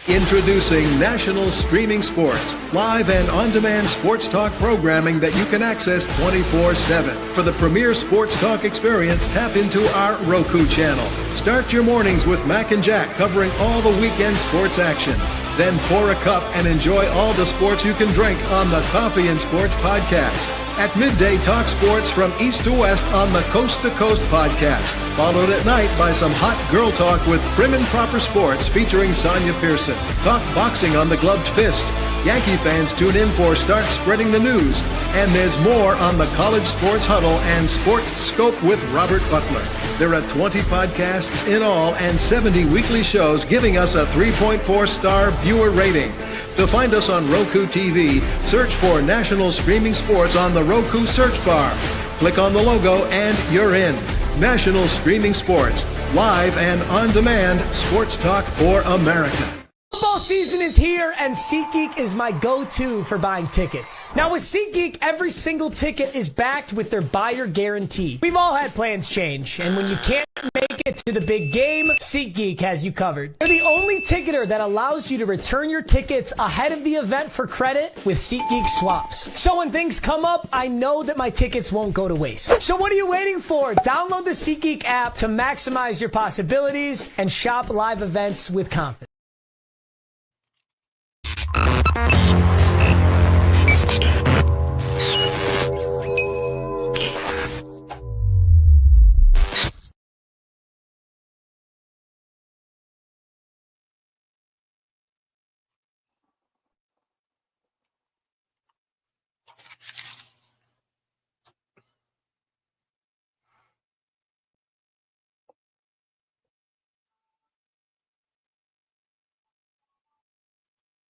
Introducing National Streaming Sports, live and on-demand sports talk programming that you can access 24/7. For the premier sports talk experience, tap into our Roku channel. Start your mornings with Mac and Jack covering all the weekend sports action. Then pour a cup and enjoy all the sports you can drink on the Coffee and Sports podcast. At midday, talk sports from east to west on the Coast to Coast podcast. Followed at night by some hot girl talk with Prim and Proper Sports featuring Sonia Pearson. Talk boxing on the Gloved Fist. Yankee fans tune in for Start Spreading the News. And there's more on the College Sports Huddle and Sports Scope with Robert Butler. There are 20 podcasts in all and 70 weekly shows giving us a 3.4-star viewer rating. To find us on Roku TV, search for National Streaming Sports on the Roku search bar. Click on the logo and you're in. National Streaming Sports, live and on-demand sports talk for America. Football season is here, and SeatGeek is my go-to for buying tickets. Now, with SeatGeek, every single ticket is backed with their buyer guarantee. We've all had plans change, and when you can't make it to the big game, SeatGeek has you covered. They're the only ticketer that allows you to return your tickets ahead of the event for credit with SeatGeek swaps. So when things come up, I know that my tickets won't go to waste. So what are you waiting for? Download the SeatGeek app to maximize your possibilities and shop live events with confidence.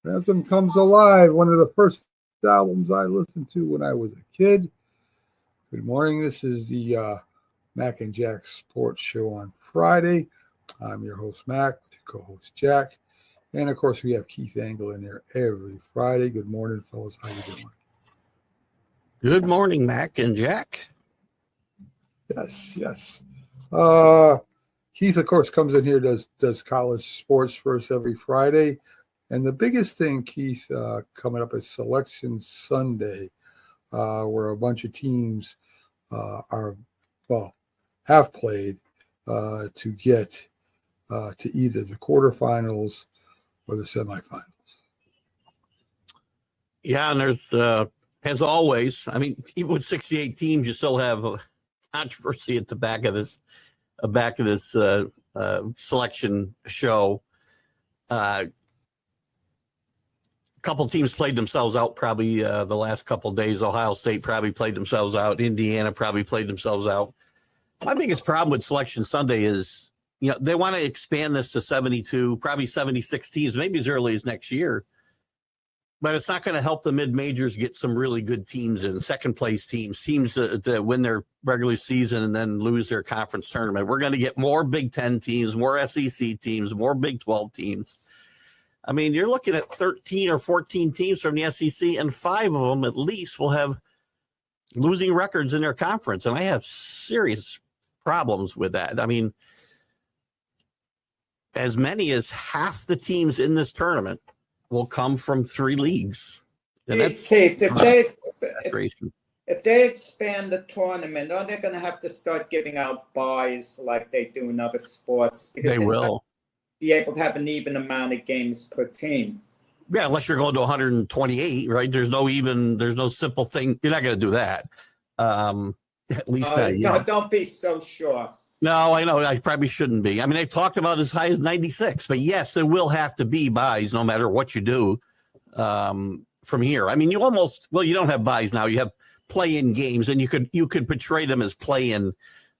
Anthem Comes Alive, one of the first albums I listened to when I was a kid. Good morning. This is the Mac and Jack Sports Show on Friday. I'm your host, Mac, co-host Jack. And, of course, we have Keith Angle in there every Friday. Good morning, fellas. How you doing? Good morning, Mac and Jack. Yes. Keith, of course, comes in here, does college sports for us every Friday. And the biggest thing, Keith, coming up is Selection Sunday, where a bunch of teams have played to get to either the quarterfinals or the semifinals. Yeah, and there's, as always, I mean, even with 68 teams, you still have a controversy at the back of this selection show. Couple teams played themselves out probably the last couple of days. Ohio State probably played themselves out. Indiana probably played themselves out. My biggest problem with Selection Sunday is, they want to expand this to 72, probably 76 teams, maybe as early as next year. But it's not going to help the mid-majors get some really good teams in, second-place teams that win their regular season and then lose their conference tournament. We're going to get more Big Ten teams, more SEC teams, more Big 12 teams. I mean, you're looking at 13 or 14 teams from the SEC, and 5 of them at least will have losing records in their conference. And I have serious problems with that. I mean, as many as half the teams in this tournament will come from 3 leagues. And that's Kate, if they expand the tournament, are they going to have to start giving out buys like they do in other sports? Because they will be able to have an even amount of games per team. Yeah, unless you're going to 128, right? There's no simple thing. You're not going to do that. At least no, don't be so sure. No, I know. I probably shouldn't be. I mean, they've talked about as high as 96, but yes, there will have to be buys no matter what you do from here. I mean, you don't have buys now. You have play-in games, and you could portray them as play-in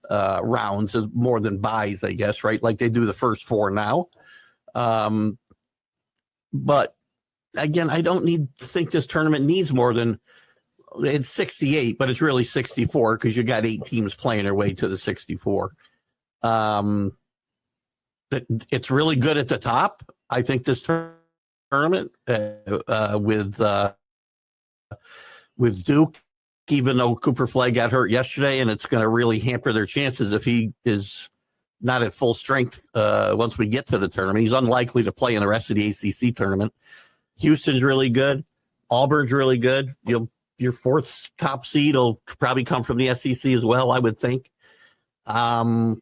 rounds as more than buys, I guess, right? Like they do the first 4 now. But again, I don't think this tournament needs more than it's 68, but it's really 64 because you got 8 teams playing their way to the 64. It's really good at the top. I think this tournament with Duke, even though Cooper Flagg got hurt yesterday, and it's going to really hamper their chances if he is not at full strength once we get to the tournament. He's unlikely to play in the rest of the ACC tournament. Houston's really good. Auburn's really good. Your fourth top seed will probably come from the SEC as well, I would think. And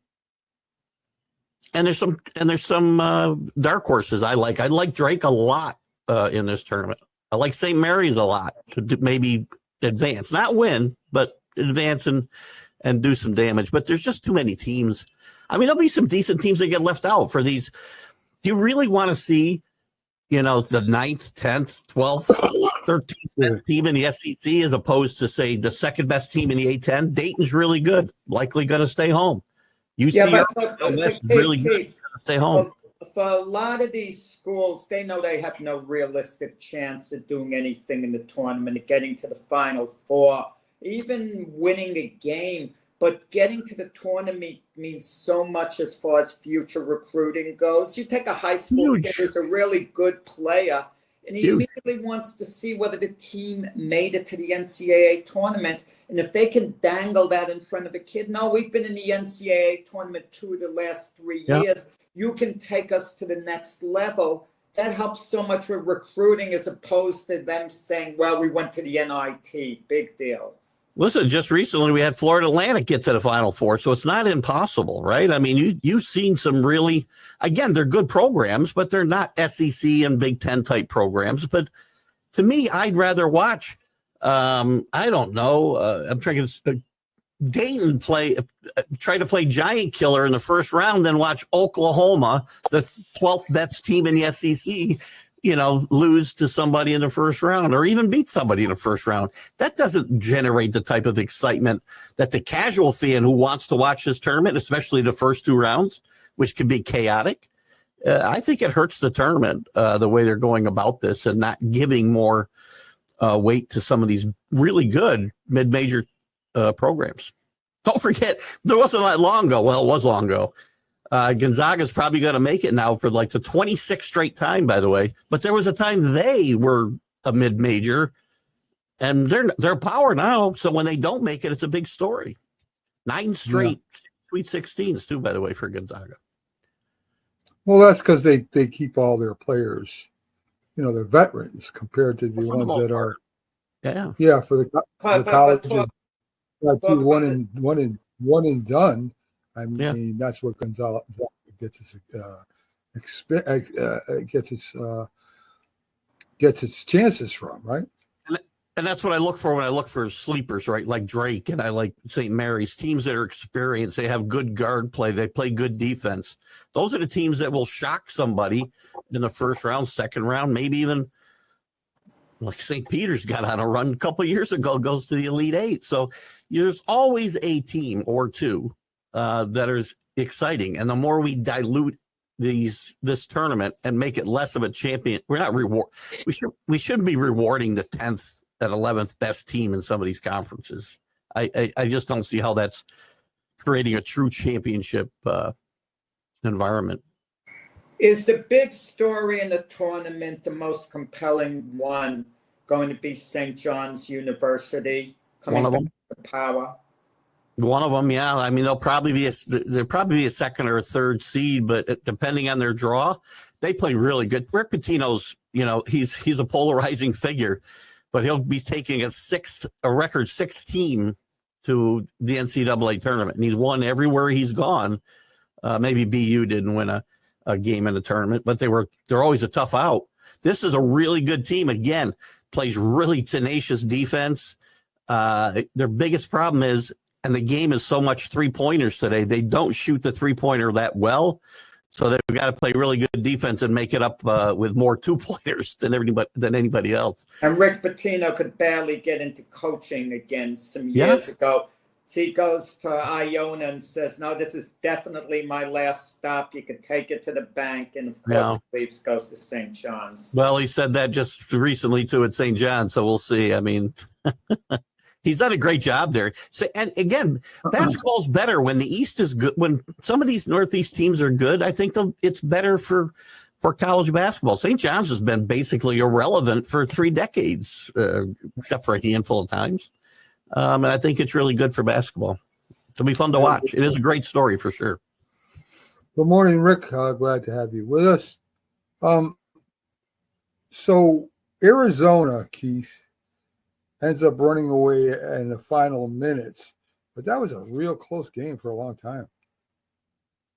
there's some dark horses I like. I like Drake a lot in this tournament. I like St. Mary's a lot to maybe advance, not win, but advance and do some damage. But there's just too many teams. I mean, there'll be some decent teams that get left out for these. You really want to see, the 9th, 10th, 12th, 13th team in the SEC as opposed to, say, the second best team in the A10. Dayton's really good, likely going to stay home. UCF really good, stay home. For a lot of these schools, they know they have no realistic chance of doing anything in the tournament, of getting to the Final Four, even winning a game. But getting to the tournament means so much as far as future recruiting goes. You take a high school kid who's a really good player, and he immediately wants to see whether the team made it to the NCAA tournament. And if they can dangle that in front of a kid, no, we've been in the NCAA tournament 2 of the last 3 years. You can take us to the next level. That helps so much with recruiting as opposed to them saying, well, we went to the NIT. Big deal. Listen, just recently we had Florida Atlantic get to the Final Four, so it's not impossible, right? I mean, you've seen some really, again, they're good programs, but they're not SEC and Big Ten type programs. But to me, I'd rather watch, I don't know, I'm trying to Dayton try to play giant killer in the first round, then watch Oklahoma, the 12th best team in the SEC, lose to somebody in the first round or even beat somebody in the first round. That doesn't generate the type of excitement that the casual fan who wants to watch this tournament, especially the first 2 rounds, which can be chaotic. I think it hurts the tournament the way they're going about this and not giving more weight to some of these really good mid-major programs. Don't forget, there wasn't that long ago. Well, it was long ago. Gonzaga's probably going to make it now for like the 26th straight time, by the way. But there was a time they were a mid-major, and they're power now. So when they don't make it, it's a big story. 9 straight Sweet 16s, too, by the way, for Gonzaga. Well, that's because they keep all their players, they're veterans compared to the ones that are. For the colleges. One and done. I mean, that's what Gonzaga gets its chances from, right? And that's what I look for when I look for sleepers, right? Like Drake, and I like St. Mary's, teams that are experienced. They have good guard play. They play good defense. Those are the teams that will shock somebody in the first round, second round, maybe even like St. Peter's got on a run a couple of years ago, goes to the Elite Eight. So there's always a team or two that is exciting. And the more we dilute this tournament and make it less of a champion, we shouldn't be rewarding the 10th and 11th best team in some of these conferences. I just don't see how that's creating a true championship environment. Is the big story in the tournament, the most compelling one, going to be St. John's University coming back to power? One of them, yeah. I mean, they'll probably be a second or a third seed, but depending on their draw, they play really good. Rick Pitino's, he's a polarizing figure, but he'll be taking a record 6 team to the NCAA tournament, and he's won everywhere he's gone. Maybe BU didn't win a game in the tournament, but they're always a tough out. This is a really good team. Again, plays really tenacious defense. Their biggest problem is, and the game is so much 3-pointers today, they don't shoot the 3-pointer that well. So they've got to play really good defense and make it up with more 2-pointers than anybody else. And Rick Pitino could barely get into coaching again some years ago. So he goes to Iona and says, no, this is definitely my last stop. You could take it to the bank. And, of course, he leaves, goes to St. John's. Well, he said that just recently, too, at St. John's. So we'll see. I mean, he's done a great job there. So, and, again, basketball's better when the East is good. When some of these Northeast teams are good, I think it's better for college basketball. St. John's has been basically irrelevant for 3 decades, except for a handful of times. And I think it's really good for basketball. It'll be fun to watch. It is a great story for sure. Good morning, Rick. Glad to have you with us. So Arizona, Keith, ends up running away in the final minutes, but that was a real close game for a long time.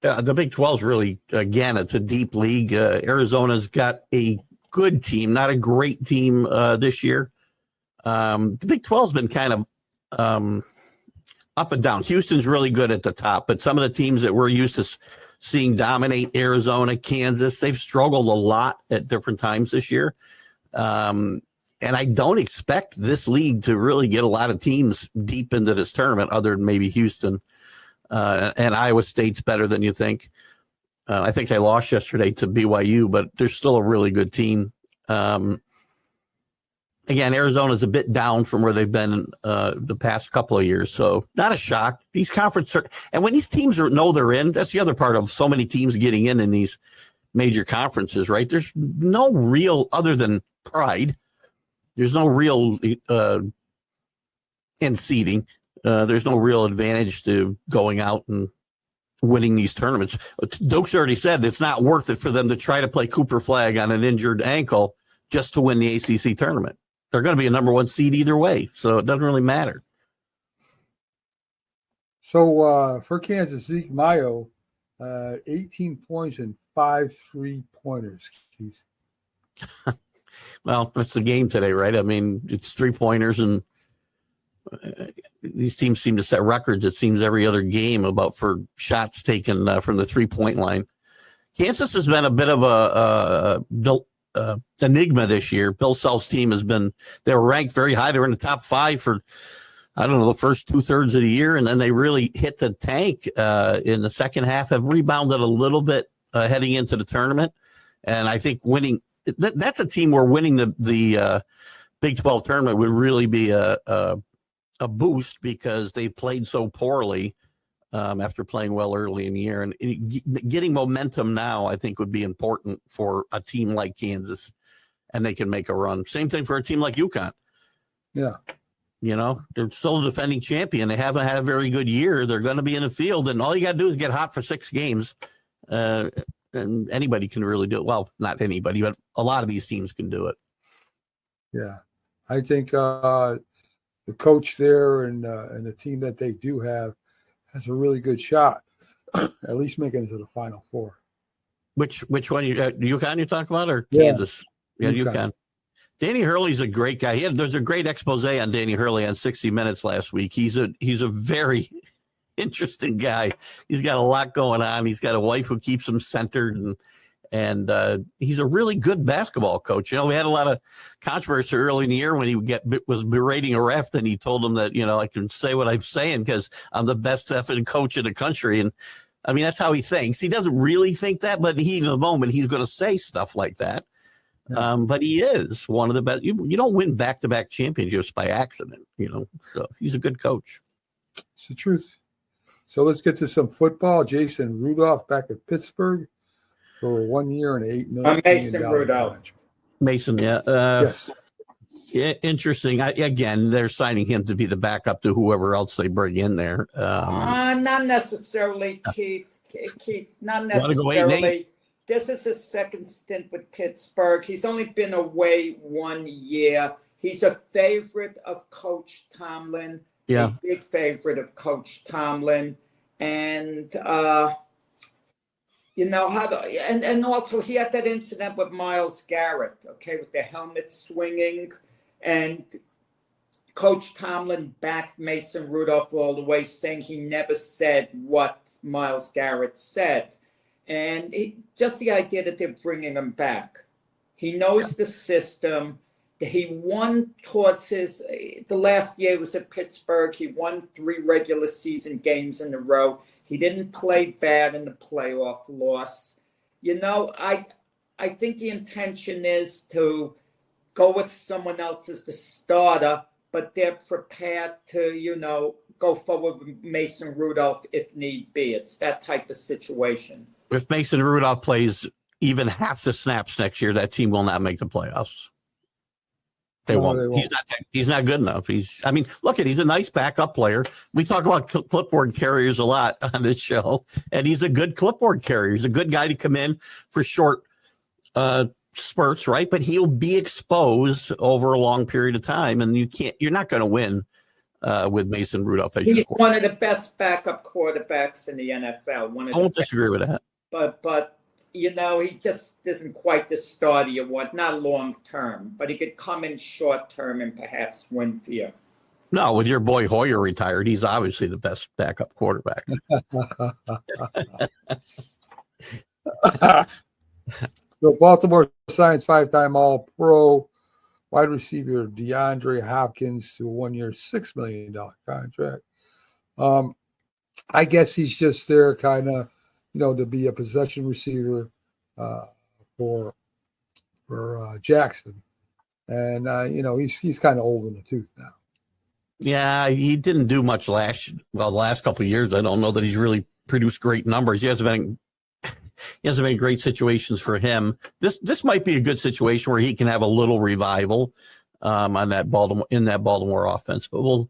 Yeah, the Big 12 is really, again, it's a deep league. Arizona's got a good team, not a great team this year. The Big 12's been kind of up and down. Houston's really good at the top, but some of the teams that we're used to seeing dominate, Arizona, Kansas, they've struggled a lot at different times this year. And I don't expect this league to really get a lot of teams deep into this tournament other than maybe Houston. And Iowa State's better than you think. I think they lost yesterday to BYU, but they're still a really good team. Again, Arizona's a bit down from where they've been the past couple of years, so not a shock. These conferences and when these teams know they're in, that's the other part of so many teams getting in these major conferences, right? There's no real, other than pride, there's no real in seeding. There's no real advantage to going out and winning these tournaments. Doak's already said it's not worth it for them to try to play Cooper Flag on an injured ankle just to win the ACC tournament. They're going to be a number one seed either way, so it doesn't really matter. So for Kansas, Zeke Mayo, 18 points and 5 3-pointers, Keith. Well, that's the game today, right? I mean, it's 3-pointers, and these teams seem to set records, it seems, every other game for shots taken from the 3-point line. Kansas has been a bit of a enigma this year. Bill Self's team they were ranked very high. They were in the top 5 for, I don't know, the first 2/3 of the year, and then they really hit the tank in the second half, have rebounded a little bit heading into the tournament. And I think winning, that's a team where winning the Big 12 tournament would really be a boost, because they played so poorly after playing well early in the year. And getting momentum now, I think, would be important for a team like Kansas, and they can make a run. Same thing for a team like UConn. Yeah. You know, they're still a defending champion. They haven't had a very good year. They're going to be in the field, and all you got to do is get hot for 6 games. And anybody can really do it. Well, not anybody, but a lot of these teams can do it. Yeah. I think the coach there and the team that they do have has a really good shot, at least making it to the Final Four. Which one? UConn you're talking about, or Yeah. Kansas? Yeah, UConn. Danny Hurley's a great guy. There's a great expose on Danny Hurley on 60 Minutes last week. He's a very interesting guy. He's got a lot going on. He's got a wife who keeps him centered, and he's a really good basketball coach. You know, we had a lot of controversy early in the year when he was berating a ref, and he told him that, I can say what I'm saying because I'm the best effing coach in the country. And I mean, that's how he thinks. He doesn't really think that, but in the moment, he's going to say stuff like that. Yeah. But he is one of the best. You don't win back-to-back championships by accident, so he's a good coach. It's the truth. So let's get to some football. Jason Rudolph back at Pittsburgh for 1 year and $8 million. Mason Rudolph. Mason, yeah. Yes. Yeah, interesting. Again, they're signing him to be the backup to whoever else they bring in there. Not necessarily, Keith. Not necessarily. This is his second stint with Pittsburgh. He's only been away 1 year. He's a favorite of Coach Tomlin. Yeah. A big favorite of Coach Tomlin. And, and also he had that incident with Myles Garrett, with the helmet swinging. And Coach Tomlin backed Mason Rudolph all the way, saying he never said what Myles Garrett said. And just the idea that they're bringing him back. He knows the system. He won towards the last year was at Pittsburgh. He won 3 regular season games in a row. He didn't play bad in the playoff loss. I think the intention is to go with someone else as the starter, but they're prepared to, go forward with Mason Rudolph if need be. It's that type of situation. If Mason Rudolph plays even half the snaps next year, that team will not make the playoffs. They No, won't. they won't. He's not good enough. He's a nice backup player. We talk about clipboard carriers a lot on this show, and he's a good clipboard carrier. He's a good guy to come in for short spurts, right? But he'll be exposed over a long period of time, and you're not going to win with Mason Rudolph as your He's quarterback. one of the best backup quarterbacks in the NFL. I won't disagree with that. But he just isn't quite the starter you want. Not long term, but he could come in short term and perhaps win for you. No, with your boy Hoyer retired, he's obviously the best backup quarterback. So Baltimore signs 5-time All-Pro wide receiver DeAndre Hopkins to a 1-year, $6 million contract. I guess he's just there kind of, to be a possession receiver for Jackson. And, he's kind of old in the tooth now. Yeah, he didn't do much the last couple of years. I don't know that he's really produced great numbers. He hasn't been great situations for him. This might be a good situation where he can have a little revival in that Baltimore offense. But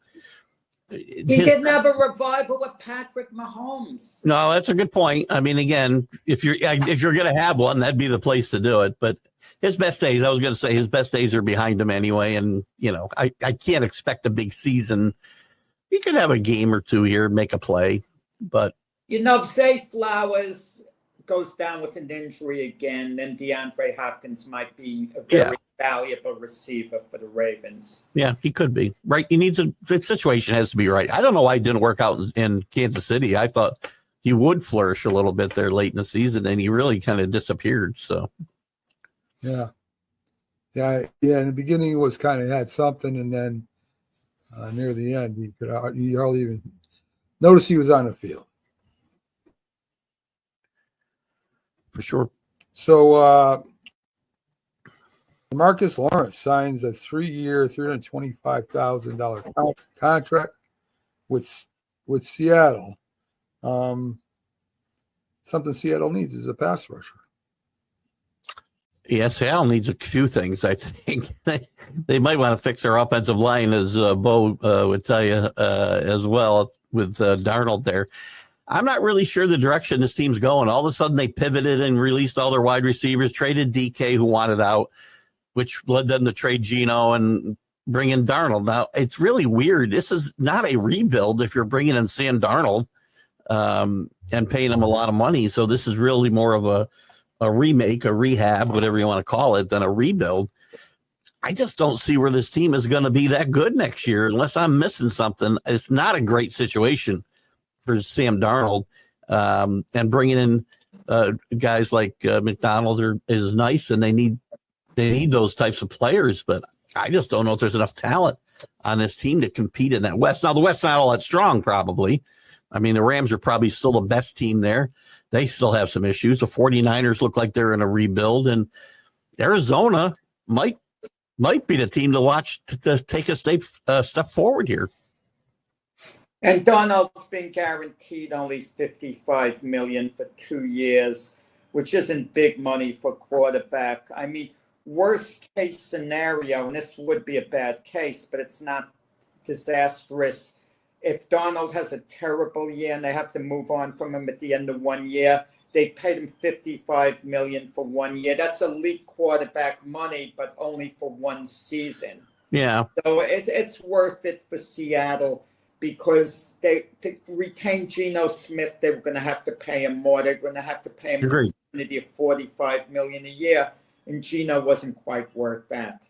he didn't have a revival with Patrick Mahomes. No, that's a good point. I mean, again, if you're going to have one, that'd be the place to do it. But his best days are behind him anyway. And I can't expect a big season. He could have a game or two here, make a play, but say Flowers goes down with an injury again, then DeAndre Hopkins might be a very valuable receiver for the Ravens. Yeah, he could be. Right. The situation has to be right. I don't know why it didn't work out in Kansas City. I thought he would flourish a little bit there late in the season, and he really kind of disappeared. So Yeah. In the beginning it was kind of had something, and then near the end you hardly even notice he was on the field. For sure. So Marcus Lawrence signs a 3-year, $325,000 contract with Seattle. Something Seattle needs is a pass rusher. Yeah, Seattle needs a few things, I think. They might want to fix their offensive line, as Bo would tell you, as well, with Darnold there. I'm not really sure the direction this team's going. All of a sudden, they pivoted and released all their wide receivers, traded DK, who wanted out, which led them to trade Geno and bring in Darnold. Now, it's really weird. This is not a rebuild if you're bringing in Sam Darnold and paying him a lot of money. So this is really more of a remake, a rehab, whatever you want to call it, than a rebuild. I just don't see where this team is going to be that good next year unless I'm missing something. It's not a great situation for Sam Darnold, and bringing in guys like McDonald is nice, and they need those types of players. But I just don't know if there's enough talent on this team to compete in that West. Now, the West's not all that strong, probably. I mean, the Rams are probably still the best team there. They still have some issues. The 49ers look like they're in a rebuild, and Arizona might be the team to watch to take a step forward here. And Donald's been guaranteed only $55 million for 2 years, which isn't big money for quarterback. I mean, worst case scenario, and this would be a bad case, but it's not disastrous. If Donald has a terrible year and they have to move on from him at the end of 1 year, they paid him $55 million for 1 year. That's elite quarterback money, but only for one season. Yeah. So it's worth it for Seattle, because to retain Geno Smith, they were going to have to pay him more. They're going to have to pay him a vicinity of $45 million a year, and Geno wasn't quite worth that.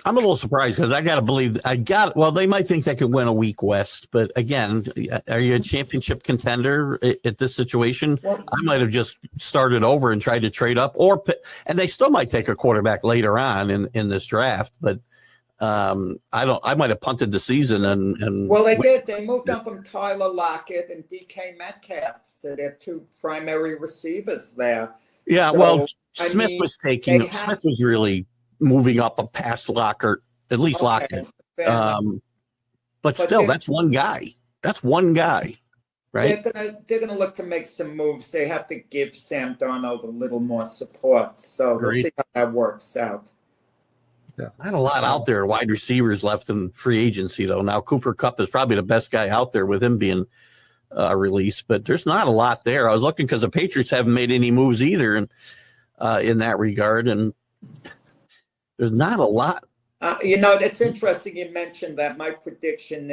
I'm a little surprised because I got to believe they might think they could win a week West, but again, are you a championship contender at this situation? I might have just started over and tried to trade up, and they still might take a quarterback later on in this draft, but I might have punted the season and well, they did. They moved on from Tyler Lockett and DK Metcalf, so they're two primary receivers there. Yeah, so, Smith was really moving up a pass Lockett, at least Lockett. But still, that's one guy. That's one guy, right? They're gonna look to make some moves. They have to give Sam Darnold a little more support. So we'll see how that works out. Not a lot out there, wide receivers left in free agency, though. Now, Cooper Kupp is probably the best guy out there with him being released, but there's not a lot there. I was looking because the Patriots haven't made any moves either in that regard, and there's not a lot. It's interesting you mentioned that. My prediction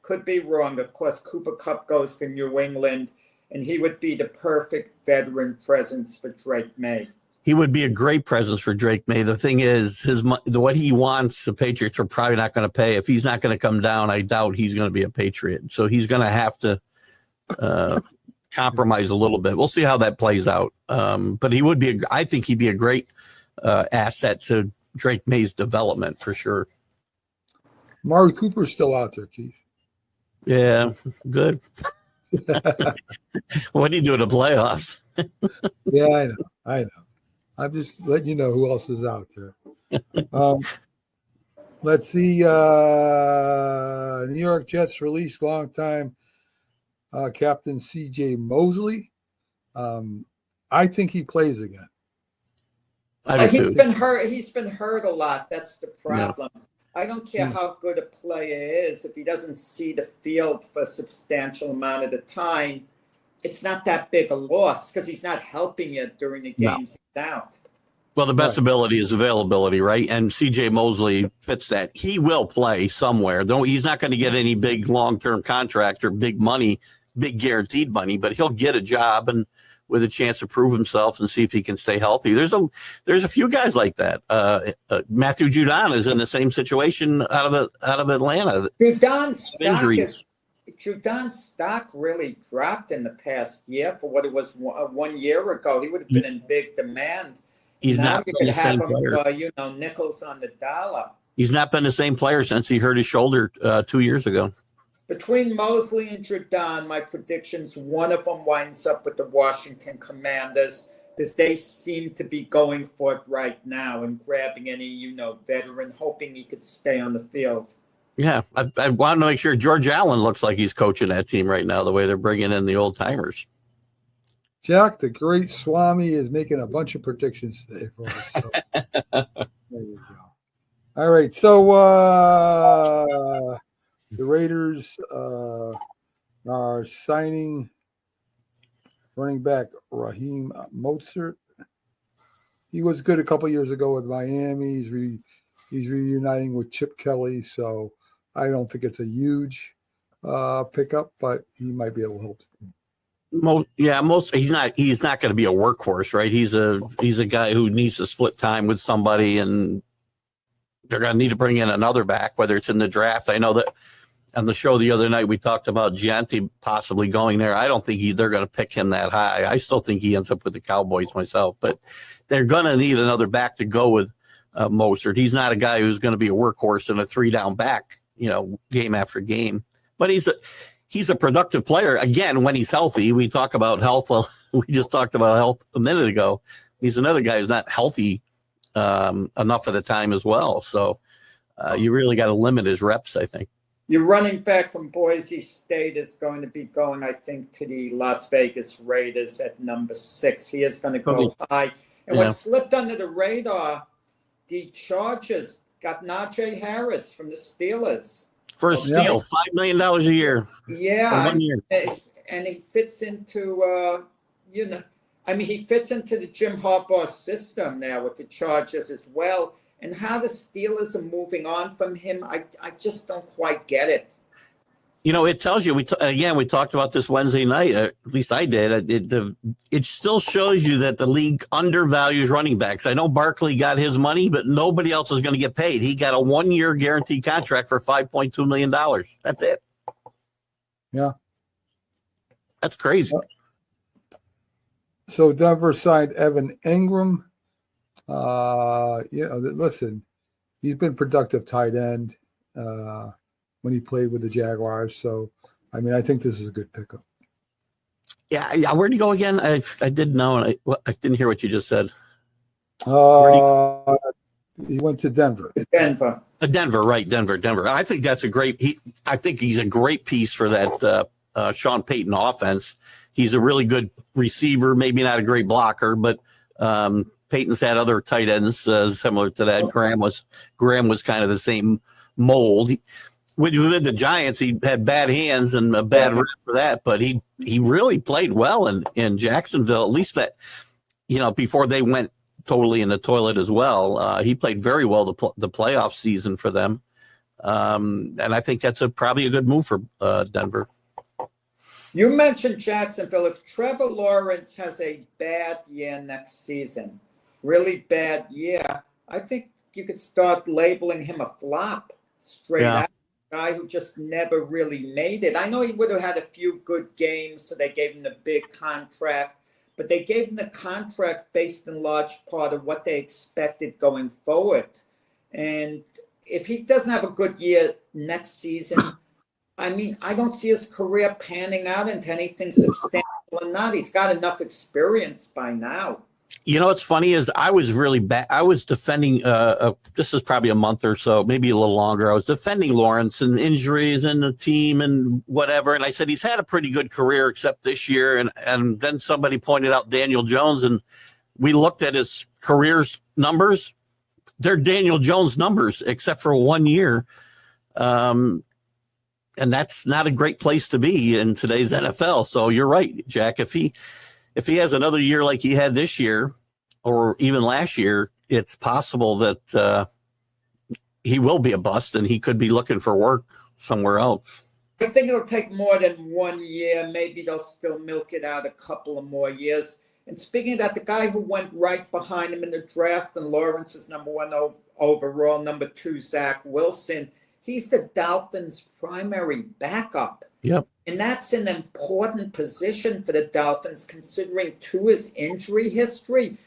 could be wrong. Of course, Cooper Kupp goes to New England, and he would be the perfect veteran presence for Drake May. He would be a great presence for Drake May. The thing is, what he wants, the Patriots are probably not going to pay. If he's not going to come down, I doubt he's going to be a Patriot. So he's going to have to compromise a little bit. We'll see how that plays out. But he would be. I think he'd be a great asset to Drake May's development for sure. Amari Cooper's still out there, Keith. Yeah, good. What do you do in the playoffs? Yeah, I know. I'm just letting you know who else is out there. Let's see. New York Jets released longtime captain C.J. Mosley. I think he plays again. He's been hurt. He's been hurt a lot. That's the problem. Yeah. I don't care how good a player is. If he doesn't see the field for a substantial amount of the time, it's not that big a loss because he's not helping you during the games he's out. Well, the best ability is availability, right? And C.J. Mosley fits that. He will play somewhere. He's not going to get any big long-term contract or big money, big guaranteed money, but he'll get a job and with a chance to prove himself and see if he can stay healthy. There's a few guys like that. Matthew Judon is in the same situation out of Atlanta. Judon's stock really dropped in the past year for what it was 1 year ago. He would have been in big demand. He's now not you been could the have same him, player. nickels on the dollar. He's not been the same player since he hurt his shoulder 2 years ago. Between Mosley and Judon, my predictions, one of them winds up with the Washington Commanders because they seem to be going for it right now and grabbing any, veteran, hoping he could stay on the field. Yeah, I want to make sure George Allen looks like he's coaching that team right now, the way they're bringing in the old timers. Jack, the great Swami, is making a bunch of predictions today for us. So. There you go. All right, so the Raiders are signing running back Raheem Mostert. He was good a couple years ago with Miami. He's reuniting with Chip Kelly, so I don't think it's a huge pickup, but he might be able to help. He's not going to be a workhorse, right? He's a guy who needs to split time with somebody, and they're going to need to bring in another back, whether it's in the draft. I know that on the show the other night we talked about Gianti possibly going there. I don't think they're going to pick him that high. I still think he ends up with the Cowboys myself, but they're going to need another back to go with Mostert. He's not a guy who's going to be a workhorse and a 3-down back, game after game. But he's a productive player. Again, when he's healthy, we talk about health. Well, we just talked about health a minute ago. He's another guy who's not healthy enough of the time as well. So you really got to limit his reps, I think. Your running back from Boise State is going to be going, I think, to the Las Vegas Raiders at number 6. He is going to go high. And what slipped under the radar, the Chargers got Najee Harris from the Steelers. For a steal, $5 million a year. Yeah. 1 year. And he fits into, he fits into the Jim Harbaugh system now with the Chargers as well. And how the Steelers are moving on from him, I just don't quite get it. It tells you, we talked about this Wednesday night, at least I did. It still shows you that the league undervalues running backs. I know Barkley got his money, but nobody else is going to get paid. He got a 1-year guaranteed contract for $5.2 million. That's it. Yeah. That's crazy. So Denver signed Evan Ingram. Listen, he's been productive tight end when he played with the Jaguars. So, I think this is a good pickup. Yeah. Where'd he go again? I didn't know. And I didn't hear what you just said. He went to Denver. Denver, right? Denver. I think that's I think he's a great piece for that Sean Payton offense. He's a really good receiver, maybe not a great blocker, but Peyton's had other tight ends similar to that. Graham was kind of the same mold. When you were in the Giants, he had bad hands and a bad rep for that, but he really played well in Jacksonville, at least that, before they went totally in the toilet as well. He played very well the playoff season for them. And I think that's probably a good move for Denver. You mentioned Jacksonville. If Trevor Lawrence has a bad year next season, really bad year, I think you could start labeling him a flop straight out. Guy who just never really made it. I know he would have had a few good games, so they gave him the big contract, but they gave him the contract based in large part of what they expected going forward. And if he doesn't have a good year next season, I mean, I don't see his career panning out into anything substantial or not. He's got enough experience by now. What's funny is I was really bad. I was defending, this is probably a month or so, maybe a little longer. I was defending Lawrence and injuries and the team and whatever. And I said, he's had a pretty good career except this year. And then somebody pointed out Daniel Jones, and we looked at his career's numbers. They're Daniel Jones numbers except for 1 year. And that's not a great place to be in today's NFL. So you're right, Jack. If he has another year like he had this year or even last year, it's possible that he will be a bust and he could be looking for work somewhere else. I think it'll take more than 1 year. Maybe they'll still milk it out a couple of more years. And speaking of that, the guy who went right behind him in the draft, and Lawrence is number 1 overall, number 2, Zach Wilson, he's the Dolphins' primary backup. Yep. And that's an important position for the Dolphins, considering Tua's injury history.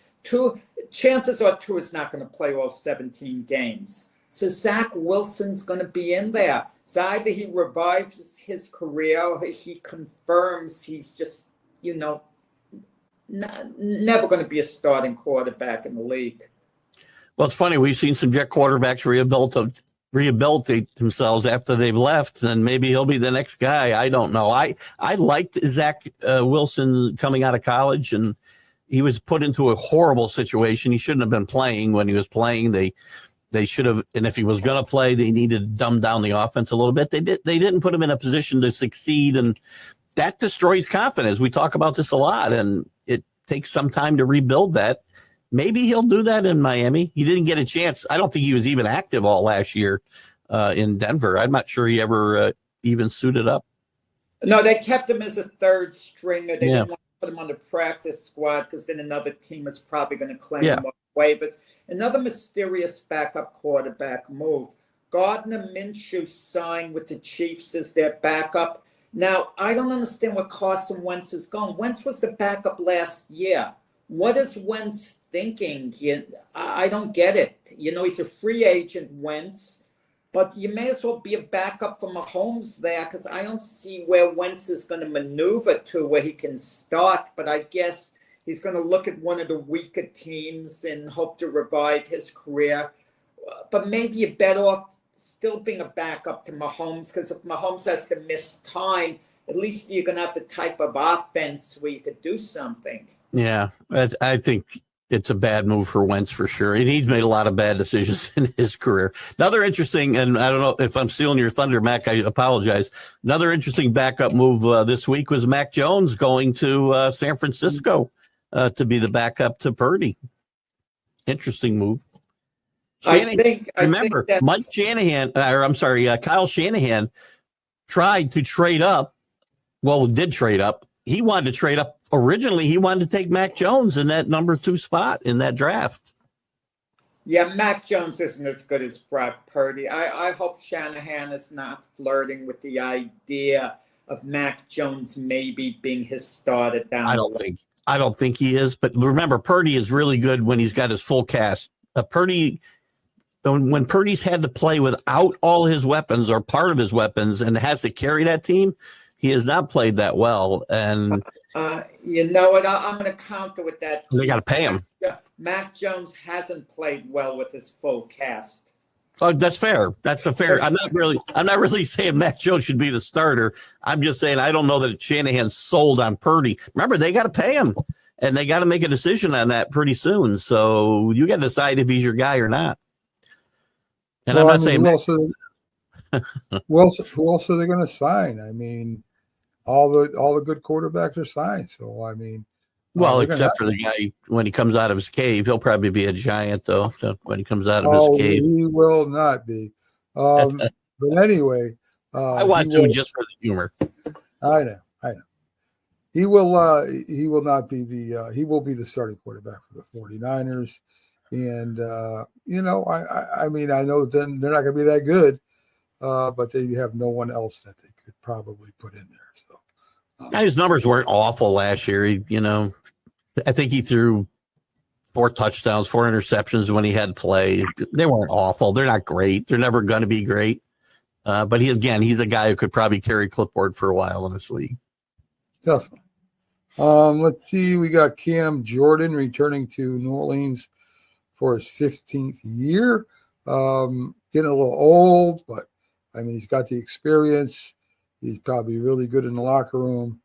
Chances are Tua's not going to play all 17 games. So Zach Wilson's going to be in there. So either he revives his career or he confirms he's just, never going to be a starting quarterback in the league. Well, it's funny. We've seen some Jet quarterbacks rehabilitate themselves after they've left, and maybe he'll be the next guy. I don't know. I liked Zach Wilson coming out of college, and he was put into a horrible situation. He shouldn't have been playing when he was playing. They should have, and if he was going to play, they needed to dumb down the offense a little bit. They didn't put him in a position to succeed, and that destroys confidence. We talk about this a lot, and it takes some time to rebuild that. Maybe he'll do that in Miami. He didn't get a chance. I don't think he was even active all last year in Denver. I'm not sure he ever even suited up. No, they kept him as a third stringer. They didn't want to put him on the practice squad because then another team is probably going to claim him on waivers. Another mysterious backup quarterback move. Gardner Minshew signed with the Chiefs as their backup. Now, I don't understand where Carson Wentz is going. Wentz was the backup last year. What is Wentz thinking? I don't get it. He's a free agent, Wentz, but you may as well be a backup for Mahomes there because I don't see where Wentz is going to maneuver to where he can start, but I guess he's going to look at one of the weaker teams and hope to revive his career. But maybe you're better off still being a backup to Mahomes because if Mahomes has to miss time, at least you're going to have the type of offense where you could do something. Yeah, I think it's a bad move for Wentz for sure. And he's made a lot of bad decisions in his career. Another interesting, and I don't know if I'm stealing your thunder, Mac, I apologize. Another interesting backup move this week was Mac Jones going to San Francisco to be the backup to Purdy. Interesting move. Remember, Kyle Shanahan tried to trade up. Well, did trade up. He wanted to trade up. Originally, he wanted to take Mac Jones in that number 2 spot in that draft. Yeah, Mac Jones isn't as good as Brock Purdy. I hope Shanahan is not flirting with the idea of Mac Jones maybe being his starter down. I don't think he is. But remember, Purdy is really good when he's got his full cast. When Purdy's had to play without all his weapons or part of his weapons and has to carry that team, he has not played that well. And you know what? I'm going to counter with that. They got to pay him. Mac Jones hasn't played well with his full cast. Oh, that's fair. That's a fair. I'm not really saying Mac Jones should be the starter. I'm just saying I don't know that Shanahan sold on Purdy. Remember, they got to pay him. and they got to make a decision on that pretty soon. So you got to decide if he's your guy or not. And I'm not saying who else are they going to sign? I mean, all the good quarterbacks are signed. So I mean, well, except for the guy when he comes out of his cave, he'll probably be a Giant though. So when he comes out of his cave, he will not be. But anyway, I want to just for the humor. I know. He will not be he will be the starting quarterback for the 49ers. And, I mean, I know then they're not going to be that good, but they have no one else that they could probably put in there. So his numbers weren't awful last year. I think he threw 4 touchdowns, 4 interceptions when he had play. They weren't awful. They're not great. They're never going to be great. But he's a guy who could probably carry clipboard for a while in this league. Definitely. Let's see. We got Cam Jordan returning to New Orleans for his 15th year. Getting a little old, but I mean, he's got the experience. He's probably really good in the locker room.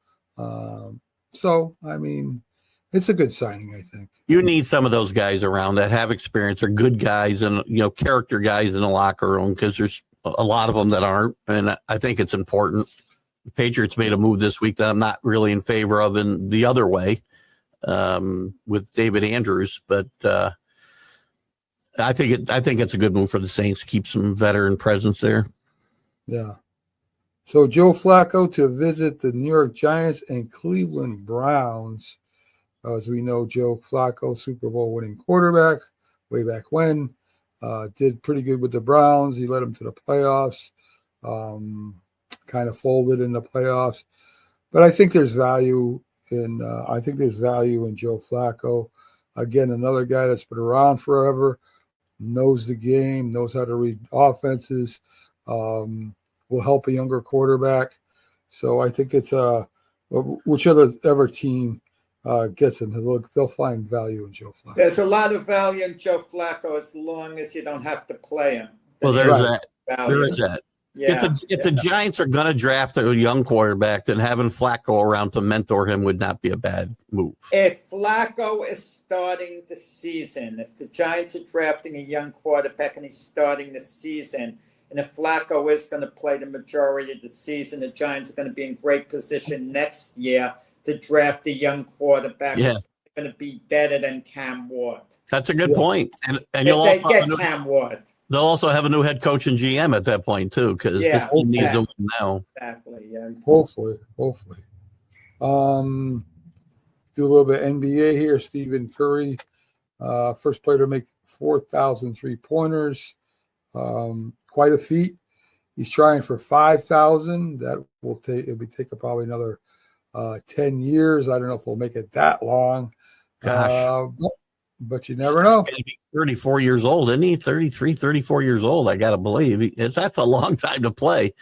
So, I mean, it's a good signing, I think. You need some of those guys around that have experience, are good guys and, character guys in the locker room, because there's a lot of them that aren't. And I think it's important. The Patriots made a move this week that I'm not really in favor of in the other way with David Andrews, but I think it's a good move for the Saints to keep some veteran presence there. Yeah. So Joe Flacco to visit the New York Giants and Cleveland Browns. As we know, Joe Flacco, Super Bowl winning quarterback way back when, did pretty good with the Browns. He led them to the playoffs, kind of folded in the playoffs. But I think there's value in Joe Flacco. Again, another guy that's been around forever, knows the game, knows how to read offenses, will help a younger quarterback. So I think it's whichever team gets him, they'll find value in Joe Flacco. There's a lot of value in Joe Flacco as long as you don't have to play him. Well, there's that. Value. There is that. Yeah, if the Giants are going to draft a young quarterback, then having Flacco around to mentor him would not be a bad move. If Flacco is starting the season, if the Giants are drafting a young quarterback and he's starting the season, and if Flacco is going to play the majority of the season, the Giants are going to be in great position next year to draft a young quarterback who's going to be better than Cam Ward. That's a good point. And you'll also get Cam Ward. They'll also have a new head coach and GM at that point too, because this team needs to win now. Exactly. Yeah. Hopefully. Do a little bit of NBA here. Stephen Curry, first player to make 4,000 3-pointers. Quite a feat. He's trying for 5,000. That will take. It'll take probably another 10 years. I don't know if we'll make it that long. Gosh. But you never know. He's 34 years old, isn't he? 33, 34 years old, I got to believe. That's a long time to play.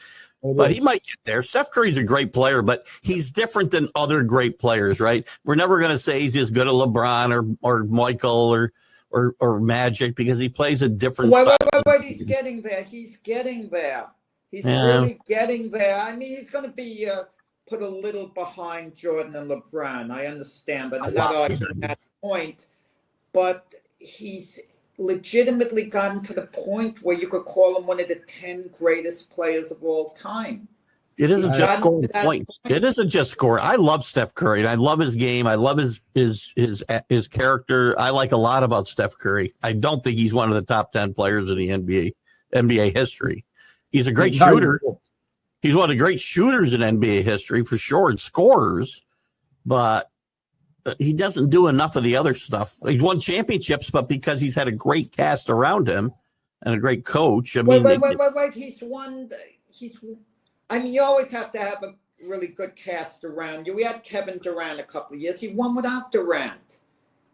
But he might get there. Steph Curry's a great player, but he's different than other great players, right? We're never going to say he's as good as LeBron or Michael or Magic, because he plays a different style. Wait, he's getting there. He's really getting there. I mean, he's going to be put a little behind Jordan and LeBron. I understand, but I'm not arguing that point. But he's legitimately gotten to the point where you could call him one of the 10 greatest players of all time. It isn't just scoring points. It isn't just scoring. I love Steph Curry, and I love his game. I love his character. I like a lot about Steph Curry. I don't think he's one of the top 10 players in the NBA history. He's a great shooter. He's one of the great shooters in NBA history for sure, and scorers. But he doesn't do enough of the other stuff. He's won championships, but because he's had a great cast around him and a great coach. Wait. You always have to have a really good cast around you. We had Kevin Durant a couple of years. He won without Durant.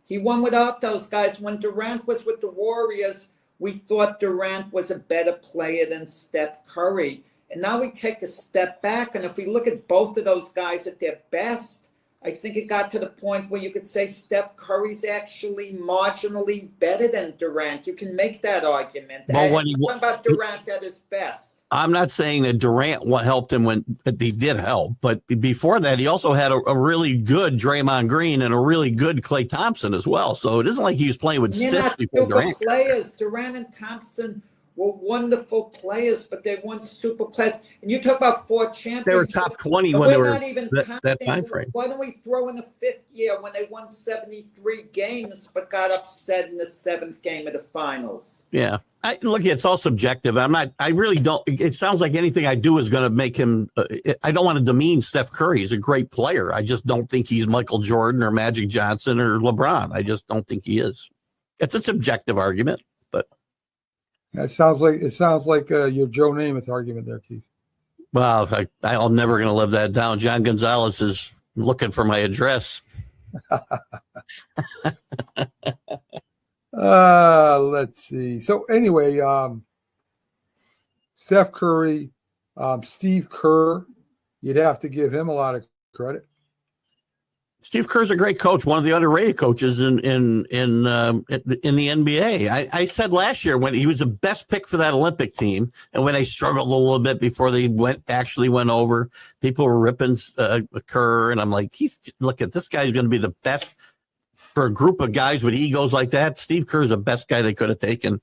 He won without those guys. When Durant was with the Warriors, we thought Durant was a better player than Steph Curry. And now we take a step back, and if we look at both of those guys at their best, I think it got to the point where you could say Steph Curry's actually marginally better than Durant. You can make that argument. Well, What about Durant at his best? I'm not saying that Durant helped him when he did help, but before that, he also had a really good Draymond Green and a really good Klay Thompson as well. So it isn't like he was playing with They're stiffs not before super Durant. players. Durant and Thompson were wonderful players, but they weren't super players. And you talk about 4 championships. They were top 20 and when they we're were not even that time frame. Why don't we throw in a 5th year when they won 73 games but got upset in the 7th game of the finals? Yeah. Look, it's all subjective. I really don't. It sounds like anything I do is going to make him. I don't want to demean Steph Curry. He's a great player. I just don't think he's Michael Jordan or Magic Johnson or LeBron. I just don't think he is. It's a subjective argument, but. It sounds like your Joe Namath argument there, Keith. Well, I'm never going to live that down. John Gonzalez is looking for my address. Let's see. So anyway, Steph Curry, Steve Kerr, you'd have to give him a lot of credit. Steve Kerr's a great coach, one of the underrated coaches in the NBA. I said last year when he was the best pick for that Olympic team, and when they struggled a little bit before they went over, people were ripping Kerr, and I'm like, look at this guy's going to be the best for a group of guys with egos like that. Steve Kerr's the best guy they could have taken.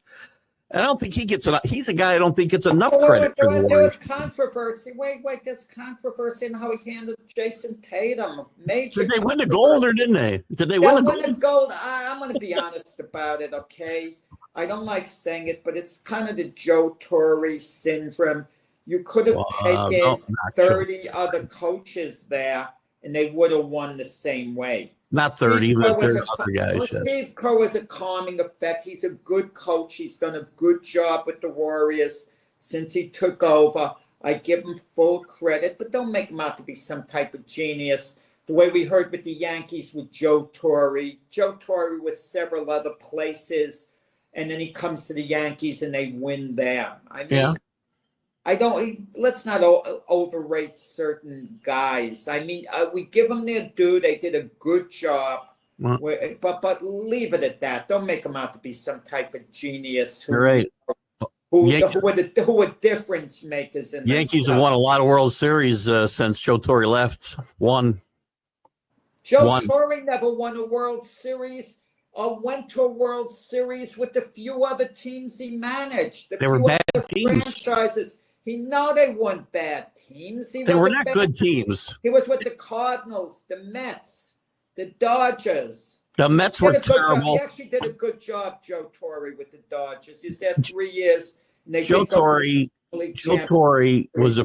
I don't think he gets enough. He's a guy I don't think gets enough credit for the Warriors. There was controversy. Wait, there's controversy in how he handled Jason Tatum. Major. Did they win the gold or didn't they? Did they win the gold? I'm going to be honest about it, okay? I don't like saying it, but it's kind of the Joe Torre syndrome. You could have taken 30 other coaches there, and they would have won the same way. Not 30, but there's other guys. Well, Steve Kerr was a calming effect. He's a good coach. He's done a good job with the Warriors since he took over. I give him full credit, but don't make him out to be some type of genius. The way we heard with the Yankees with Joe Torre. Joe Torre was several other places, and then he comes to the Yankees and they win there. I mean, let's not overrate certain guys. I mean, we give them their due. They did a good job, but leave it at that. Don't make them out to be some type of genius. You're right. Who are difference makers in Yankees have won a lot of World Series since Joe Torre left. Joe Torre never won a World Series or went to a World Series with the few other teams he managed. They were bad teams. Franchises. They weren't bad teams. They were not good teams. He was with the Cardinals, the Mets, the Dodgers. The Mets were terrible. He actually did a good job, Joe Torre, with the Dodgers. He was there 3 years. And Joe Torre was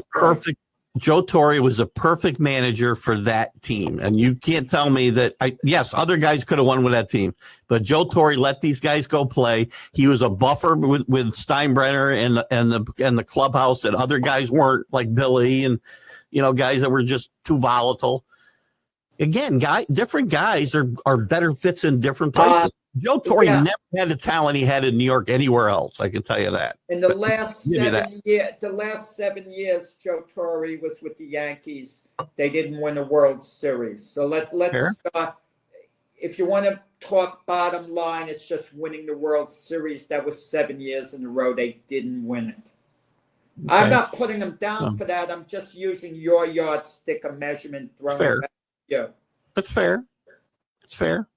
a perfect manager for that team. And you can't tell me that yes, other guys could have won with that team, but Joe Torre let these guys go play. He was a buffer with Steinbrenner and the clubhouse that other guys weren't, like Billy and guys that were just too volatile. Again, different guys are better fits in different places. Joe Torre never had the talent he had in New York anywhere else. I can tell you that. In the last 7 years, Joe Torre was with the Yankees. They didn't win a World Series. So let's start. If you want to talk bottom line, it's just winning the World Series. That was 7 years in a row. They didn't win it. Okay. I'm not putting them down for that. I'm just using your yardstick of measurement. Fair. That's fair. It's fair.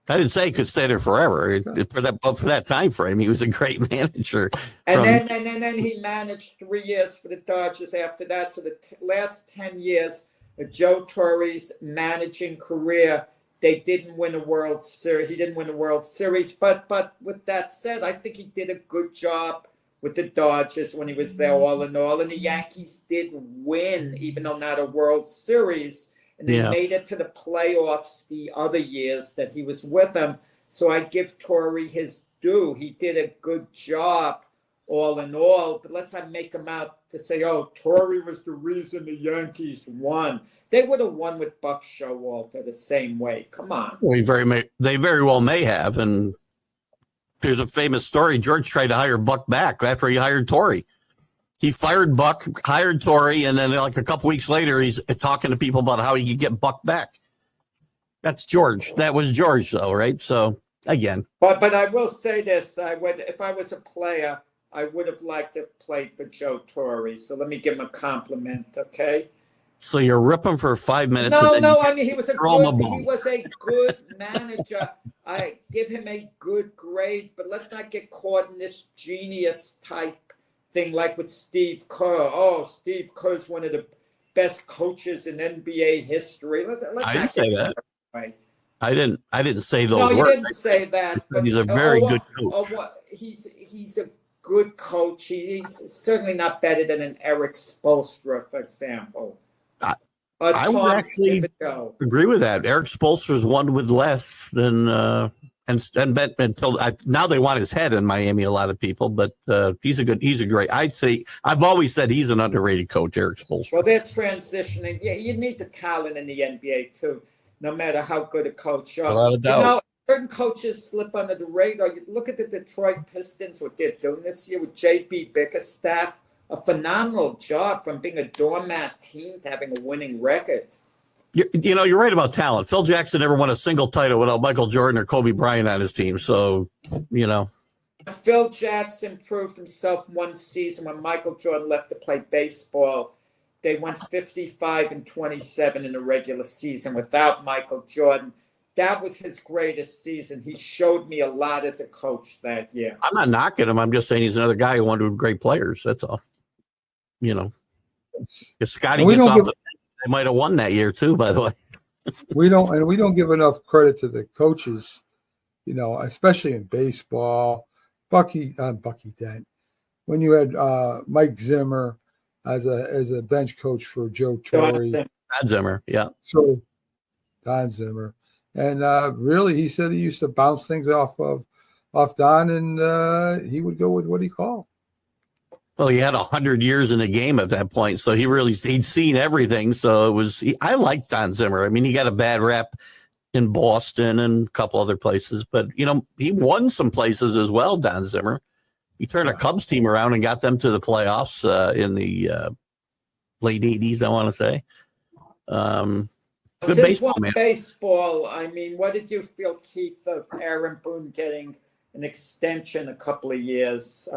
I didn't say he could stay there forever. For that time frame, he was a great manager. And then he managed 3 years for the Dodgers after that. So the last 10 years of Joe Torre's managing career, they didn't win a World Series. He didn't win a World Series. But with that said, I think he did a good job with the Dodgers when he was there all in all. And the Yankees did win, even though not a World Series. And they made it to the playoffs the other years that he was with them. So I give Torre his due. He did a good job all in all. But let's not make him out to say, Torre was the reason the Yankees won. They would have won with Buck Showalter the same way. Come on. Well, they very well may have. And there's a famous story. George tried to hire Buck back after he hired Torre. He fired Buck, hired Torre, and then like a couple weeks later, he's talking to people about how he could get Buck back. That's George. That was George, though, right? So, again. But I will say this. If I was a player, I would have liked to have played for Joe Torre. So let me give him a compliment, okay? So you're ripping for 5 minutes. No. I mean, he was a throw him a good manager. I give him a good grade, but let's not get caught in this genius type thing like with Steve Kerr. Oh, Steve Kerr's one of the best coaches in NBA history. Let's I didn't say that. Right. I didn't say those No, you words. didn't say that. But He's a very good coach. He's a good coach. He's certainly not better than an Eric Spoelstra, for example. I would actually agree with that. Eric Spoelstra's won with less than now they want his head in Miami. A lot of people, but he's a great. I've always said he's an underrated coach, Eric Spoelstra. Well, they're transitioning. Yeah, you need the talent in the NBA too, no matter how good a coach you are. Without a doubt. Certain coaches slip under the radar. You look at the Detroit Pistons, what they're doing this year with J.B. Bickerstaff. A phenomenal job from being a doormat team to having a winning record. You're right about talent. Phil Jackson never won a single title without Michael Jordan or Kobe Bryant on his team. So, Phil Jackson proved himself one season when Michael Jordan left to play baseball. They went 55-27 in the regular season without Michael Jordan. That was his greatest season. He showed me a lot as a coach that year. I'm not knocking him. I'm just saying he's another guy who won with great players. That's all. If Scotty gets off they might have won that year too, by the way. we don't give enough credit to the coaches, especially in baseball. Bucky Dent. When you had Mike Zimmer as a bench coach for Joe Torre. Don Zimmer, yeah. So Don Zimmer. And really, he said he used to bounce things off Don, and he would go with what he called. Well, he had 100 years in the game at that point, so he'd seen everything. So I liked Don Zimmer. I mean, he got a bad rap in Boston and a couple other places, but he won some places as well. Don Zimmer, he turned a Cubs team around and got them to the playoffs in the late 80s, I want to say. Good baseball, man. Baseball, I mean, what did you feel, Keith, of Aaron Boone getting an extension a couple of years?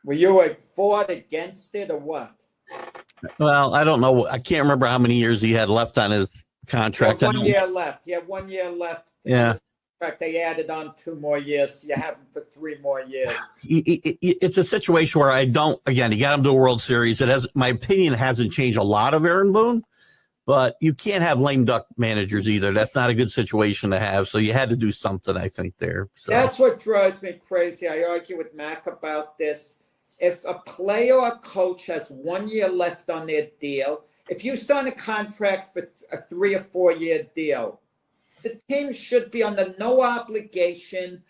Were you fought against it or what? Well, I don't know. I can't remember how many years he had left on his contract. 1 year left. Yeah, 1 year left. Yeah. They added on 2 more years. You have him for 3 more years. It's a situation where again, he got him to a World Series. My opinion hasn't changed a lot of Aaron Boone. But you can't have lame duck managers either. That's not a good situation to have. So you had to do something, I think, there. So. That's what drives me crazy. I argue with Mac about this. If a player or coach has 1 year left on their deal, if you sign a contract for a 3 or 4 year deal, the team should be under no obligation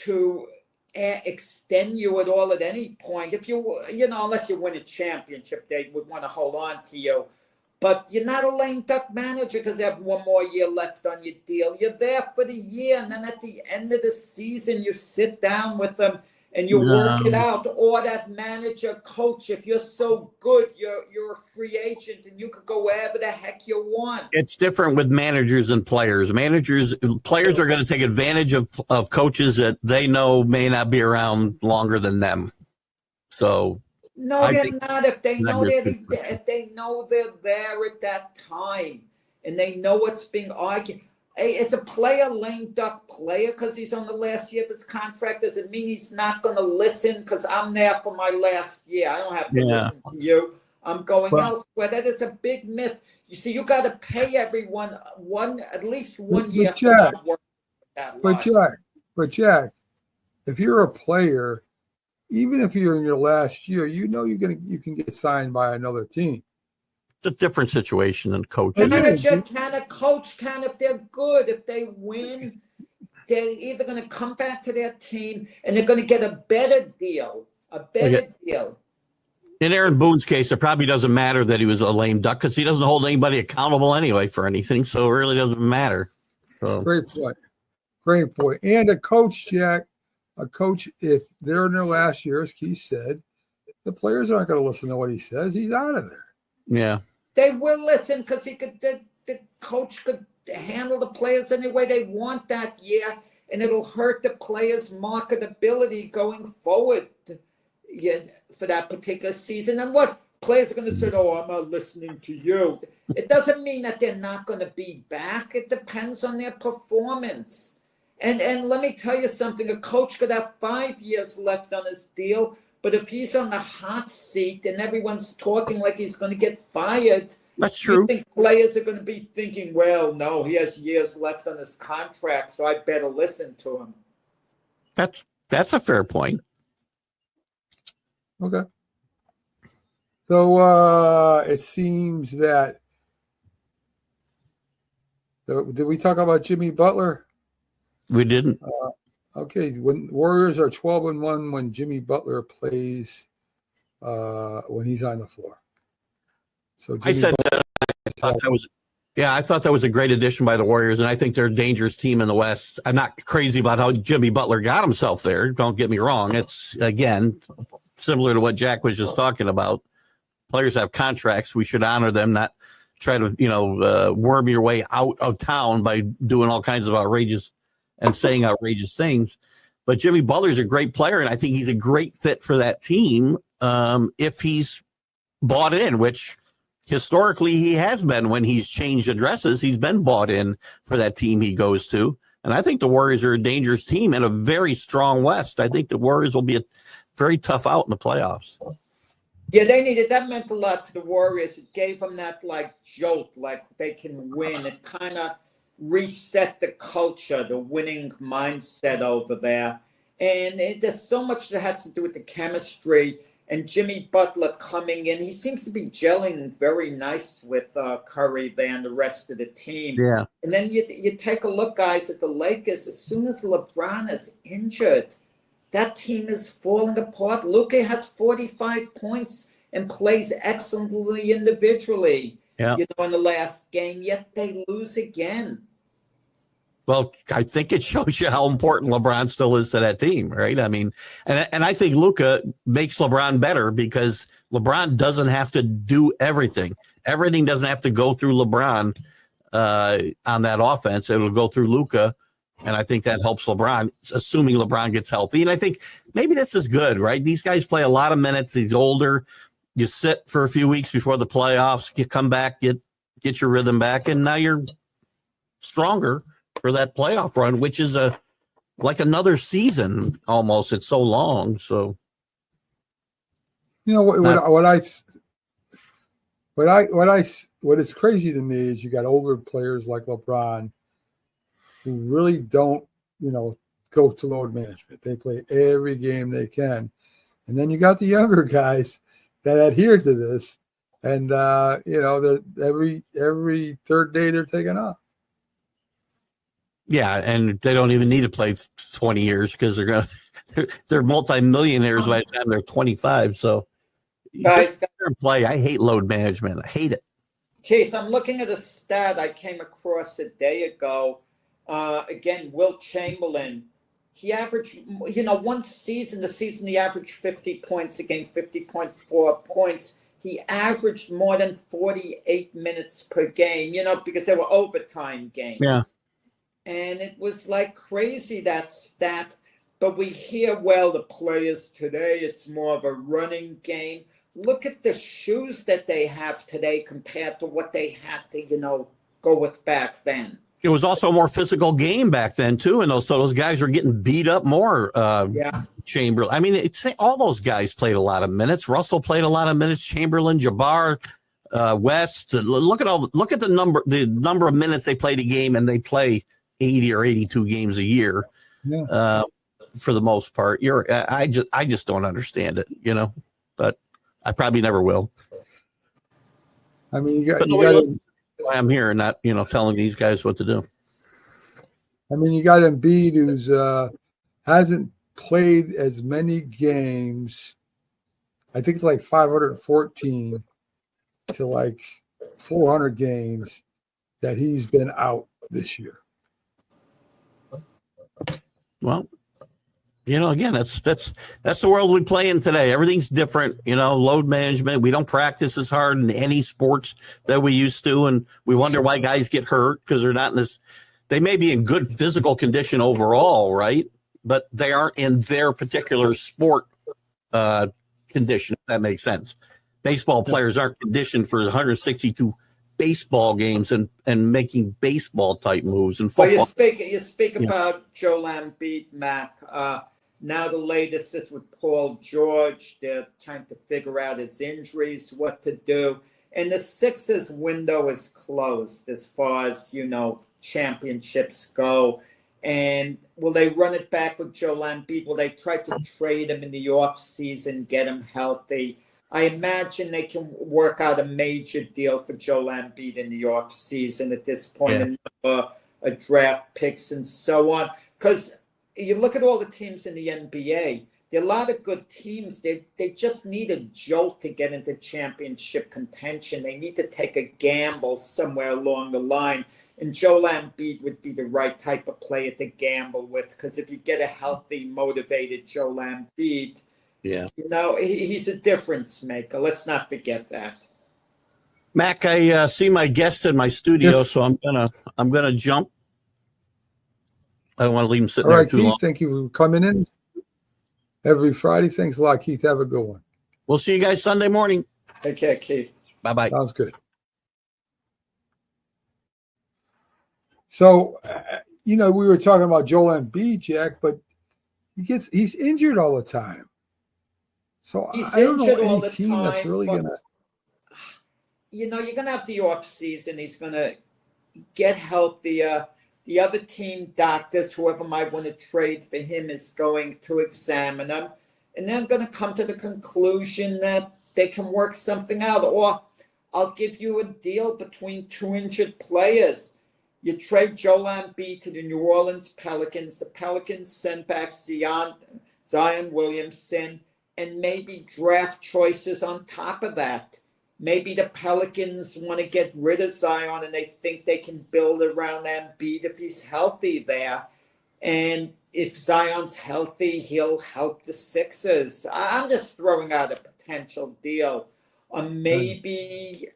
to extend you at all at any point. If unless you win a championship, they would want to hold on to you. But you're not a lame duck manager because you have 1 more year left on your deal. You're there for the year, and then at the end of the season, you sit down with them and you work it out. Or that manager, coach, if you're so good, you're a free agent and you could go wherever the heck you want. It's different with managers and players. Players are going to take advantage of coaches that they know may not be around longer than them. So. No, they're not. If they know they're there at that time and they know what's being argued. Hey, is a player lame duck player because he's on the last year of his contract? Does it mean he's not going to listen because I'm there for my last year? I don't have to listen to you. I'm going elsewhere. That is a big myth. You see, you got to pay everyone at least 1 year. But Jack, if you're a player. Even if you're in your last year, you can get signed by another team. It's a different situation than coaching. A manager can, a coach can, if they're good, if they win, they're either going to come back to their team and they're going to get a better deal. Deal. In Aaron Boone's case, it probably doesn't matter that he was a lame duck because he doesn't hold anybody accountable anyway for anything, so it really doesn't matter. So. Great point. And a coach, Jack. A coach, if they're in their last year, as Keith said, the players aren't going to listen to what he says. He's out of there. Yeah. They will listen because the coach could handle the players any way they want that year. and it'll hurt the player's marketability going forward for that particular season. And what players are going to say, oh, I'm not listening to you. It doesn't mean that they're not going to be back. It depends on their performance. And let me tell you something, a coach could have 5 years left on his deal, but if he's on the hot seat and everyone's talking like he's going to get fired, that's true. You think players are going to be thinking, well, no, he has years left on his contract, so I better listen to him. That's a fair point. Okay. So it seems that did we talk about Jimmy Butler? We didn't. Okay. When Warriors are 12-1 when Jimmy Butler plays when he's on the floor. So Jimmy I thought that was a great addition by the Warriors, and I think they're a dangerous team in the West. I'm not crazy about how Jimmy Butler got himself there. Don't get me wrong. It's, again, similar to what Jack was just talking about. Players have contracts. We should honor them, not try to, worm your way out of town by doing all kinds of outrageous and saying outrageous things. But Jimmy Butler's a great player, and I think he's a great fit for that team if he's bought in, which historically he has been. When he's changed addresses, he's been bought in for that team he goes to. And I think the Warriors are a dangerous team in a very strong West. I think the Warriors will be a very tough out in the playoffs. Yeah, they needed that. Meant a lot to the Warriors. It gave them that jolt, like they can win. It kind of reset the culture, the winning mindset over there. And there's so much that has to do with the chemistry. And Jimmy Butler coming in, he seems to be gelling very nice with Curry there and the rest of the team. Yeah. And then you take a look, guys, at the Lakers. As soon as LeBron is injured, that team is falling apart. Luka has 45 points and plays excellently individually, in the last game, yet they lose again. Well, I think it shows you how important LeBron still is to that team, right? I mean, and I think Luka makes LeBron better because LeBron doesn't have to do everything. Everything doesn't have to go through LeBron on that offense. It'll go through Luka. And I think that helps LeBron, assuming LeBron gets healthy. And I think maybe this is good, right? These guys play a lot of minutes. He's older. You sit for a few weeks before the playoffs. You come back, get your rhythm back, and now you're stronger for that playoff run, which is like another season almost. It's so long. So, what is crazy to me is you got older players like LeBron who really don't, go to load management. They play every game they can. And then you got the younger guys that adhere to this. And, they're every third day they're taking off. Yeah, and they don't even need to play 20 years because they're multimillionaires by the time they're 25. So, guys, play. I hate load management. I hate it. Keith, I'm looking at a stat I came across a day ago. Again, Wilt Chamberlain, he averaged, one season, he averaged 50 points a game, 50.4 points. He averaged more than 48 minutes per game, because they were overtime games. Yeah. And it was like crazy, that stat. But we hear, the players today, it's more of a running game. Look at the shoes that they have today compared to what they had to, go with back then. It was also a more physical game back then, too. And those guys were getting beat up more. Chamberlain. I mean, all those guys played a lot of minutes. Russell played a lot of minutes. Chamberlain, Jabbar, West. Look at the number of minutes they played a game, and they play 80 or 82 games a year. Yeah. For the most part. I just don't understand it, but I probably never will. I mean, you got why I'm here and not, telling these guys what to do. I mean, you got Embiid who's hasn't played as many games. I think it's like 514 to like 400 games that he's been out this year. Well, again, that's the world we play in today. Everything's different, load management. We don't practice as hard in any sports that we used to. And we wonder why guys get hurt because they're not in they may be in good physical condition overall, right? But they aren't in their particular sport condition, if that makes sense. Baseball players aren't conditioned for 162 baseball games and making baseball type moves and football. Well, you speak about Joel Embiid, Mac. Now the latest is with Paul George. They're trying to figure out his injuries, what to do. And the Sixers window is closed as far as, championships go. And will they run it back with Joel Embiid? Will they try to trade him in the offseason, get him healthy? I imagine they can work out a major deal for Joel Embiid in the offseason at this point, a draft picks and so on. Because you look at all the teams in the NBA, there are a lot of good teams. They just need a jolt to get into championship contention. They need to take a gamble somewhere along the line. And Joel Embiid would be the right type of player to gamble with, because if you get a healthy, motivated Joel Embiid, he's a difference maker. Let's not forget that. Mac, I see my guest in my studio, so I'm gonna jump. I don't want to leave him sitting there too Keith, long. thank you for coming in every Friday. Thanks a lot, Keith. Have a good one. We'll see you guys Sunday morning. Take care, Keith. Bye-bye. Sounds good. So, we were talking about Joel Embiid, Jack, but he's injured all the time. So I don't know any team that's really going to. You're going to have the off season. He's going to get healthier. The other team doctors, whoever might want to trade for him, is going to examine him. And they're going to come to the conclusion that they can work something out. Or I'll give you a deal between two injured players. You trade Joel Embiid to the New Orleans Pelicans. The Pelicans send back Zion Williamson and maybe draft choices on top of that. Maybe the Pelicans want to get rid of Zion and they think they can build around Embiid if he's healthy there. And if Zion's healthy, he'll help the Sixers. I'm just throwing out a potential deal. Or maybe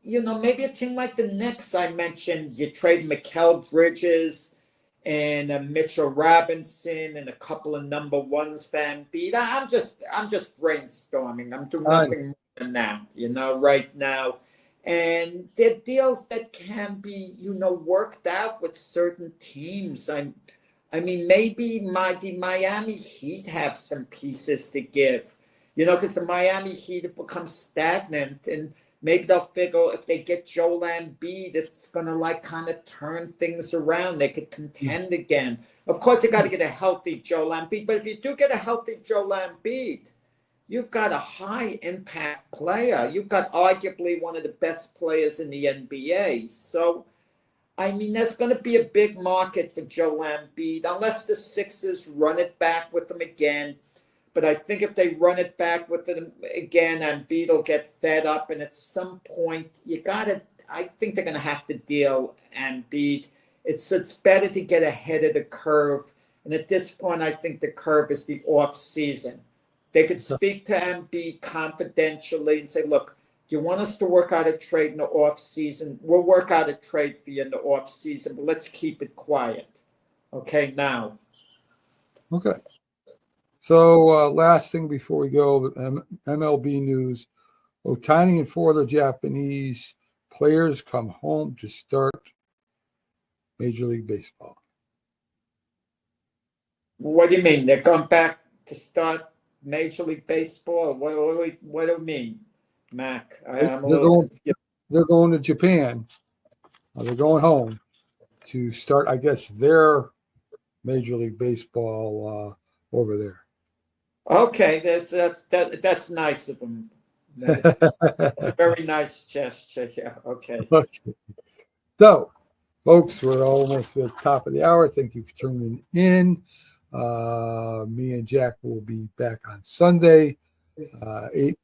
a team like the Knicks I mentioned, you trade Mikal Bridges and Mitchell Robinson and a couple of number ones for Embiid. I'm just brainstorming. I'm doing nothing more than that, right now. And they're deals that can be, worked out with certain teams. I mean, maybe the Miami Heat have some pieces to give, because the Miami Heat have become stagnant, and maybe they'll figure if they get Joel Embiid, it's going to kind of turn things around. They could contend again. Of course, you got to get a healthy Joel Embiid. But if you do get a healthy Joel Embiid, you've got a high impact player. You've got arguably one of the best players in the NBA. So, there's going to be a big market for Joel Embiid unless the Sixers run it back with him again. But I think if they run it back with it again, Embiid will get fed up. And at some point, I think they're going to have to deal Embiid. It's better to get ahead of the curve. And at this point, I think the curve is the off season. They could speak to Embiid confidentially and say, look, do you want us to work out a trade in the off season? We'll work out a trade for you in the off season, but let's keep it quiet. Okay, now. Okay. So last thing before we go, MLB news. Ohtani and 4 other Japanese players come home to start Major League Baseball. What do you mean? They're going back to start Major League Baseball? What do you mean, Mac? I'm a little confused. They're going to Japan. They're going home to start, I guess, their Major League Baseball over there. Okay, that's nice of them. That's a very nice gesture. Yeah, okay. So, folks, we're almost at the top of the hour. Thank you for tuning in. Me and Jack will be back on Sunday, 8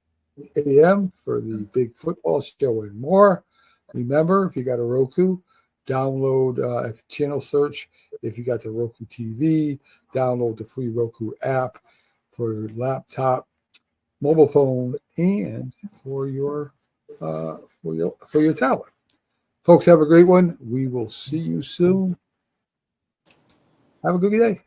a.m. for the big football show and more. Remember, if you got a Roku, download channel search. If you got the Roku TV, download the free Roku app for your laptop, mobile phone, and for your tablet. Folks, have a great one. We will see you soon. Have a good day.